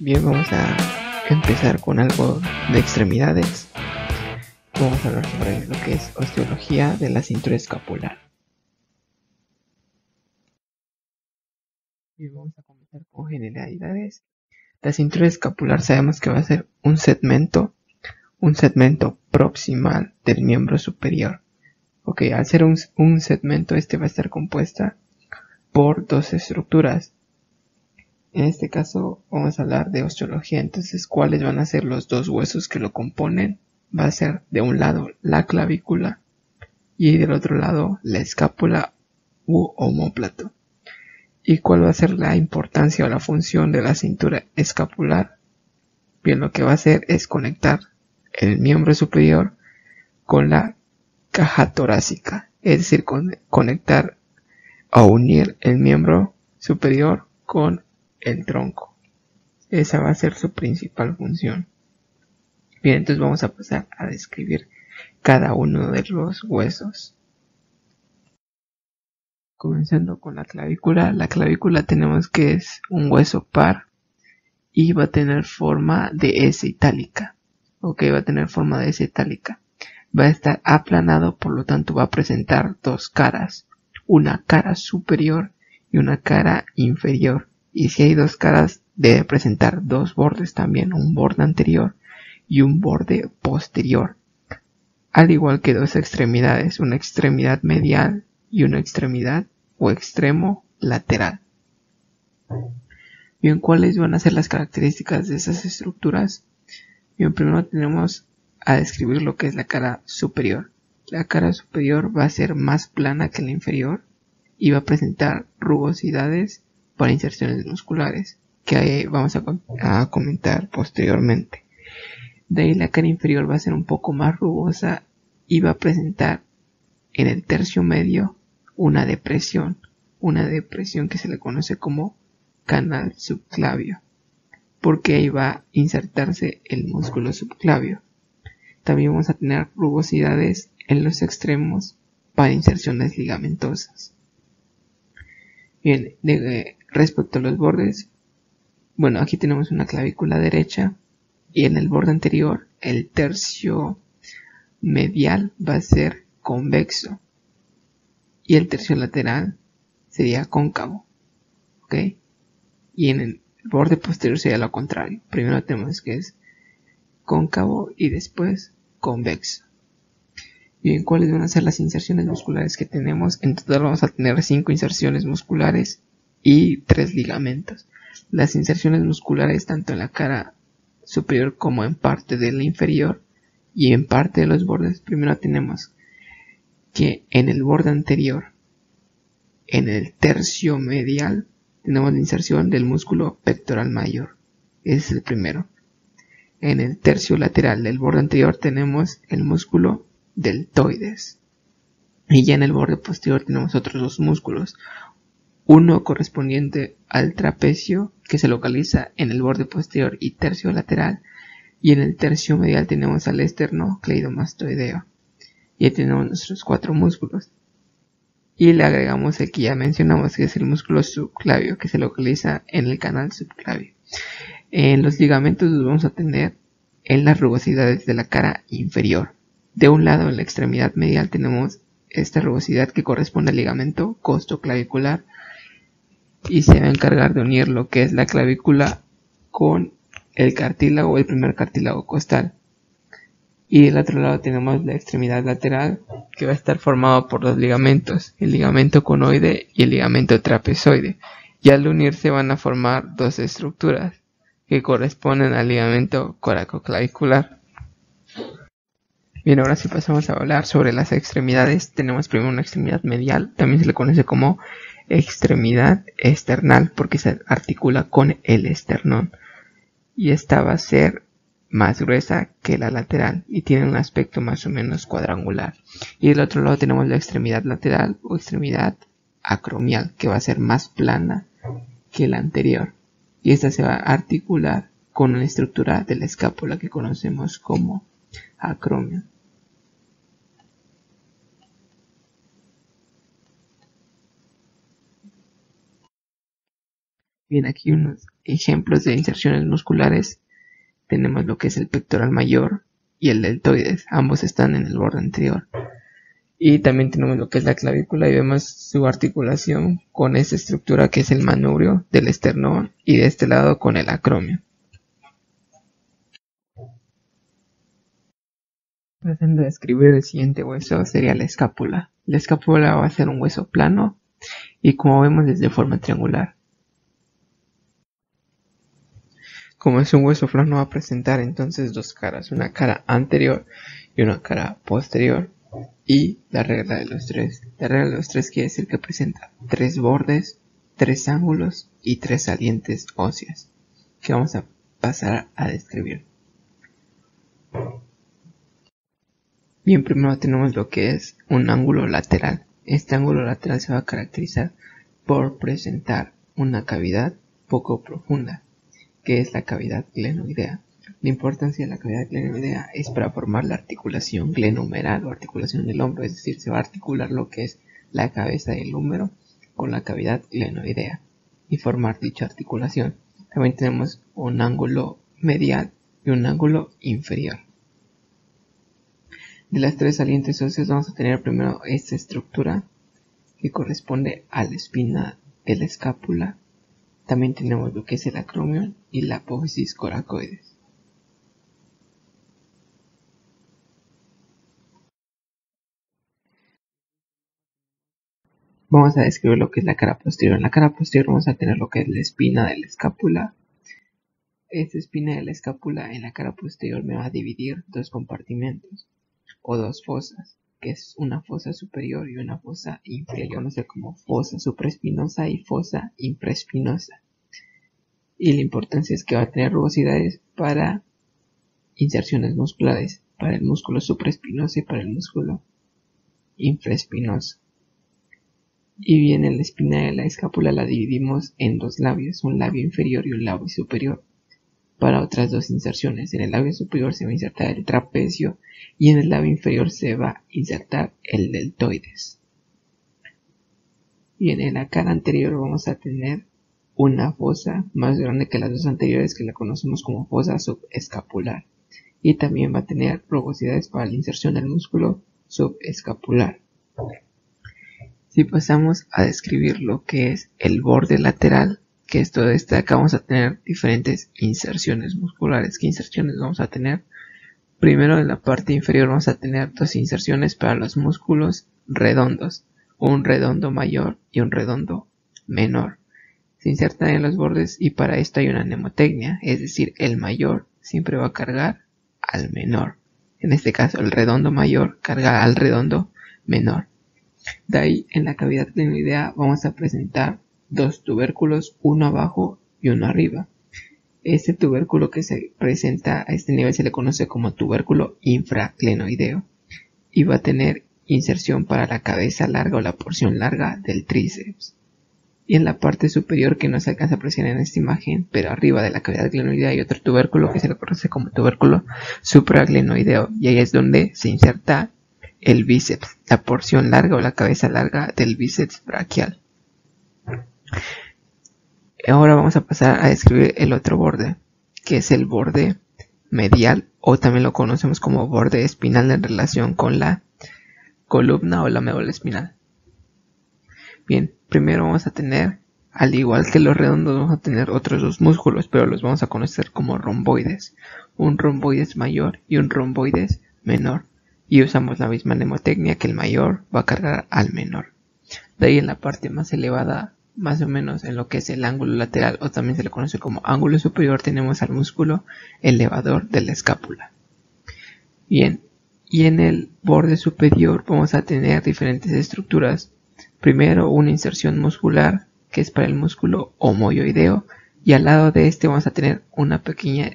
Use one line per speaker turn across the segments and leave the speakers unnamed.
Bien, vamos a empezar con algo de extremidades. Vamos a hablar sobre lo que es osteología de la cintura escapular. Bien, vamos a comenzar con generalidades. La cintura escapular sabemos que va a ser un segmento proximal del miembro superior. Ok, al ser un segmento, este va a estar compuesta por dos estructuras. En este caso vamos a hablar de osteología, entonces ¿cuáles van a ser los dos huesos que lo componen? Va a ser de un lado la clavícula y del otro lado la escápula u omóplato. ¿Y cuál va a ser la importancia o la función de la cintura escapular? Bien, lo que va a hacer es conectar el miembro superior con la caja torácica, es decir, conectar o unir el miembro superior con el tronco. Esa va a ser su principal función. Bien, entonces vamos a pasar a describir cada uno de los huesos. Comenzando con la clavícula. La clavícula tenemos que es un hueso par y va a tener forma de S itálica. Ok, va a tener forma de S itálica. Va a estar aplanado, por lo tanto va a presentar dos caras. Una cara superior y una cara inferior. Y si hay dos caras, debe presentar dos bordes también, un borde anterior y un borde posterior, al igual que dos extremidades, una extremidad medial y una extremidad o extremo lateral. Bien, ¿cuáles van a ser las características de esas estructuras? Bien, primero tenemos a describir lo que es la cara superior. La cara superior va a ser más plana que la inferior y va a presentar rugosidades para inserciones musculares, que vamos a comentar posteriormente. De ahí la cara inferior va a ser un poco más rugosa y va a presentar en el tercio medio una depresión que se le conoce como canal subclavio, porque ahí va a insertarse el músculo subclavio. También vamos a tener rugosidades en los extremos para inserciones ligamentosas. Bien, respecto a los bordes, bueno, aquí tenemos una clavícula derecha y en el borde anterior el tercio medial va a ser convexo y el tercio lateral sería cóncavo, ¿ok? Y en el borde posterior sería lo contrario. Primero tenemos que es cóncavo y después convexo. Bien, ¿cuáles van a ser las inserciones musculares que tenemos? En total vamos a tener 5 inserciones musculares y 3 ligamentos. Las inserciones musculares tanto en la cara superior como en parte de la inferior y en parte de los bordes. Primero tenemos que en el borde anterior, en el tercio medial, tenemos la inserción del músculo pectoral mayor. Ese es el primero. En el tercio lateral del borde anterior tenemos el músculo deltoides. Y ya en el borde posterior tenemos otros dos músculos. Uno correspondiente al trapecio, que se localiza en el borde posterior y tercio lateral. Y en el tercio medial tenemos al esternocleidomastoideo. Y ahí tenemos nuestros 4 músculos. Y le agregamos el que ya mencionamos, que es el músculo subclavio, que se localiza en el canal subclavio. En los ligamentos los vamos a tener en las rugosidades de la cara inferior. De un lado, en la extremidad medial, tenemos esta rugosidad que corresponde al ligamento costoclavicular y se va a encargar de unir lo que es la clavícula con el cartílago o el primer cartílago costal. Y del otro lado tenemos la extremidad lateral, que va a estar formado por dos ligamentos, el ligamento conoide y el ligamento trapezoide. Y al unirse van a formar dos estructuras que corresponden al ligamento coracoclavicular. Bien, ahora sí pasamos a hablar sobre las extremidades. Tenemos primero una extremidad medial, también se le conoce como extremidad esternal porque se articula con el esternón. Y esta va a ser más gruesa que la lateral y tiene un aspecto más o menos cuadrangular. Y del otro lado tenemos la extremidad lateral o extremidad acromial, que va a ser más plana que la anterior. Y esta se va a articular con una estructura de la escápula que conocemos como acromio. Bien, aquí unos ejemplos de inserciones musculares. Tenemos lo que es el pectoral mayor y el deltoides, ambos están en el borde anterior. Y también tenemos lo que es la clavícula y vemos su articulación con esta estructura que es el manubrio del esternón y de este lado con el acromio. Tratando de describir el siguiente hueso sería la escápula. La escápula va a ser un hueso plano y como vemos es de forma triangular. Como es un hueso plano va a presentar entonces dos caras, una cara anterior y una cara posterior. Y la regla de los tres. La regla de los tres quiere decir que presenta tres bordes, tres ángulos y tres salientes óseas, que vamos a pasar a describir. Bien, primero tenemos lo que es un ángulo lateral. Este ángulo lateral se va a caracterizar por presentar una cavidad poco profunda, que es la cavidad glenoidea. La importancia de la cavidad glenoidea es para formar la articulación glenohumeral o articulación del hombro, es decir, se va a articular lo que es la cabeza del húmero con la cavidad glenoidea y formar dicha articulación. También tenemos un ángulo medial y un ángulo inferior. De las tres salientes óseas vamos a tener primero esta estructura que corresponde a la espina de la escápula. También tenemos lo que es el acromio y la apófisis coracoides. Vamos a describir lo que es la cara posterior. En la cara posterior vamos a tener lo que es la espina de la escápula. Esta espina de la escápula en la cara posterior me va a dividir dos compartimentos o dos fosas, que es una fosa superior y una fosa inferior. Yo conoce como fosa supraespinosa y fosa infraespinosa. Y la importancia es que va a tener rugosidades para inserciones musculares, para el músculo supraespinoso y para el músculo infraespinoso. Y bien, en la espina de la escápula la dividimos en dos labios, un labio inferior y un labio superior. Para otras dos inserciones, en el labio superior se va a insertar el trapecio y en el labio inferior se va a insertar el deltoides. Bien, en la cara anterior vamos a tener una fosa más grande que las dos anteriores, que la conocemos como fosa subescapular, y también va a tener rugosidades para la inserción del músculo subescapular. Si pasamos a describir lo que es el borde lateral, que es todo este, acá vamos a tener diferentes inserciones musculares. ¿Qué inserciones vamos a tener? Primero, en la parte inferior vamos a tener dos inserciones para los músculos redondos, un redondo mayor y un redondo menor. Se insertan en los bordes y para esto hay una mnemotecnia, es decir, el mayor siempre va a cargar al menor. En este caso, el redondo mayor carga al redondo menor. De ahí, en la cavidad glenoidea vamos a presentar dos tubérculos, uno abajo y uno arriba. Este tubérculo que se presenta a este nivel se le conoce como tubérculo infraglenoideo y va a tener inserción para la cabeza larga o la porción larga del tríceps. Y en la parte superior, que no se alcanza a apreciar en esta imagen, pero arriba de la cavidad glenoidea hay otro tubérculo que se le conoce como tubérculo supraglenoideo, y ahí es donde se inserta el bíceps, la porción larga o la cabeza larga del bíceps braquial. Ahora vamos a pasar a describir el otro borde, que es el borde medial, o también lo conocemos como borde espinal en relación con la columna o la médula espinal. Bien, primero vamos a tener, al igual que los redondos, vamos a tener otros dos músculos, pero los vamos a conocer como romboides. Un romboides mayor y un romboides menor. Y usamos la misma mnemotecnia, que el mayor va a cargar al menor. De ahí, en la parte más elevada, más o menos en lo que es el ángulo lateral, o también se le conoce como ángulo superior, tenemos al músculo elevador de la escápula. Bien, y en el borde superior vamos a tener diferentes estructuras. Primero, una inserción muscular, que es para el músculo homoioideo, y al lado de este vamos a tener una pequeña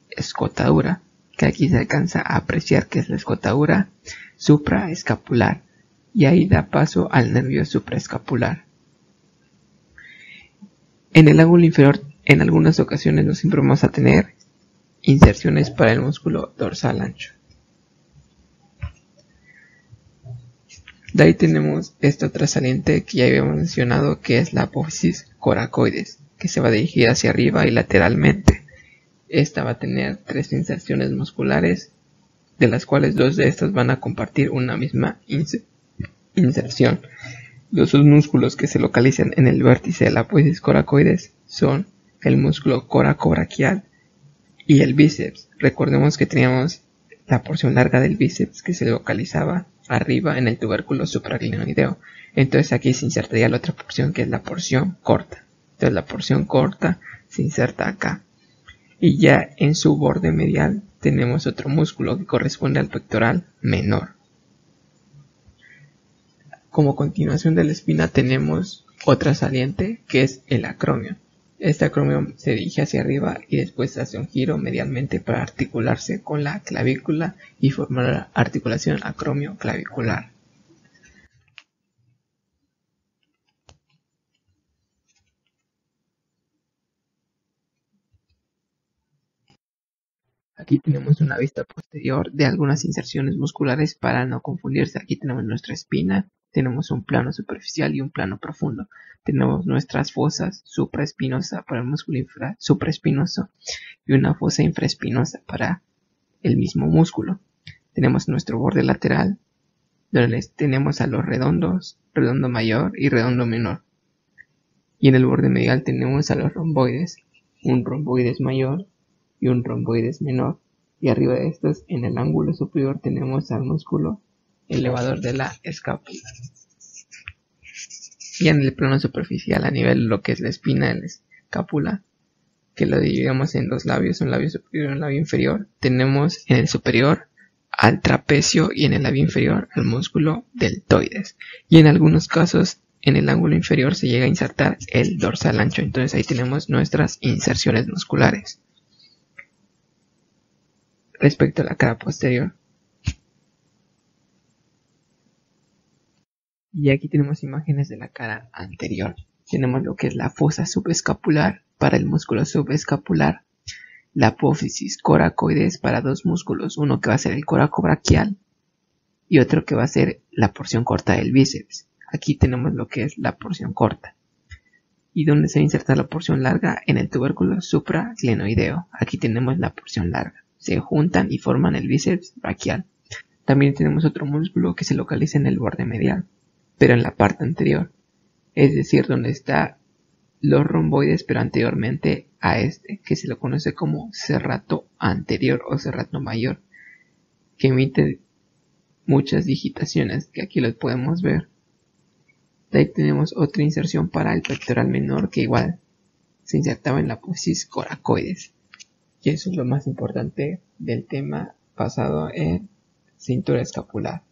escotadura, que aquí se alcanza a apreciar que es la escotadura supraescapular, y ahí da paso al nervio supraescapular. En el ángulo inferior, en algunas ocasiones no siempre vamos a tener inserciones para el músculo dorsal ancho. De ahí tenemos esta otra saliente que ya habíamos mencionado, que es la apófisis coracoides, que se va a dirigir hacia arriba y lateralmente. Esta va a tener 3 inserciones musculares, de las cuales 2 de estas van a compartir una misma inserción. Los dos músculos que se localizan en el vértice de la apófisis coracoides son el músculo coracobraquial y el bíceps. Recordemos que teníamos la porción larga del bíceps que se localizaba arriba en el tubérculo supraglenoideo. Entonces aquí se insertaría la otra porción, que es la porción corta. Entonces la porción corta se inserta acá. Y ya en su borde medial tenemos otro músculo que corresponde al pectoral menor. Como continuación de la espina tenemos otra saliente, que es el acromio. Este acromio se dirige hacia arriba y después hace un giro medialmente para articularse con la clavícula y formar la articulación acromio-clavicular. Aquí tenemos una vista posterior de algunas inserciones musculares para no confundirse. Aquí tenemos nuestra espina, tenemos un plano superficial y un plano profundo. Tenemos nuestras fosas supraespinosa para el músculo supraespinoso y una fosa infraespinosa para el mismo músculo. Tenemos nuestro borde lateral, donde tenemos a los redondos, redondo mayor y redondo menor. Y en el borde medial tenemos a los romboides, un romboides mayor y un romboides menor, y arriba de estos en el ángulo superior tenemos al músculo elevador de la escápula. Y en el plano superficial, a nivel de lo que es la espina de la escápula, que lo dividimos en dos labios, un labio superior y un labio inferior, tenemos en el superior al trapecio y en el labio inferior al músculo deltoides, y en algunos casos en el ángulo inferior se llega a insertar el dorsal ancho. Entonces ahí tenemos nuestras inserciones musculares. Respecto a la cara posterior, y aquí tenemos imágenes de la cara anterior. Tenemos lo que es la fosa subescapular para el músculo subescapular, la apófisis coracoides para dos músculos, uno que va a ser el coracobraquial y otro que va a ser la porción corta del bíceps. Aquí tenemos lo que es la porción corta. ¿Y dónde se inserta la porción larga? En el tubérculo supraglenoideo. Aquí tenemos la porción larga. Se juntan y forman el bíceps braquial. También tenemos otro músculo que se localiza en el borde medial, pero en la parte anterior, es decir, donde está los romboides, pero anteriormente a este, que se lo conoce como serrato anterior o serrato mayor, que emite muchas digitaciones, que aquí los podemos ver. De ahí tenemos otra inserción para el pectoral menor, que igual se insertaba en la apófisis coracoides. Y eso es lo más importante del tema basado en cintura escapular.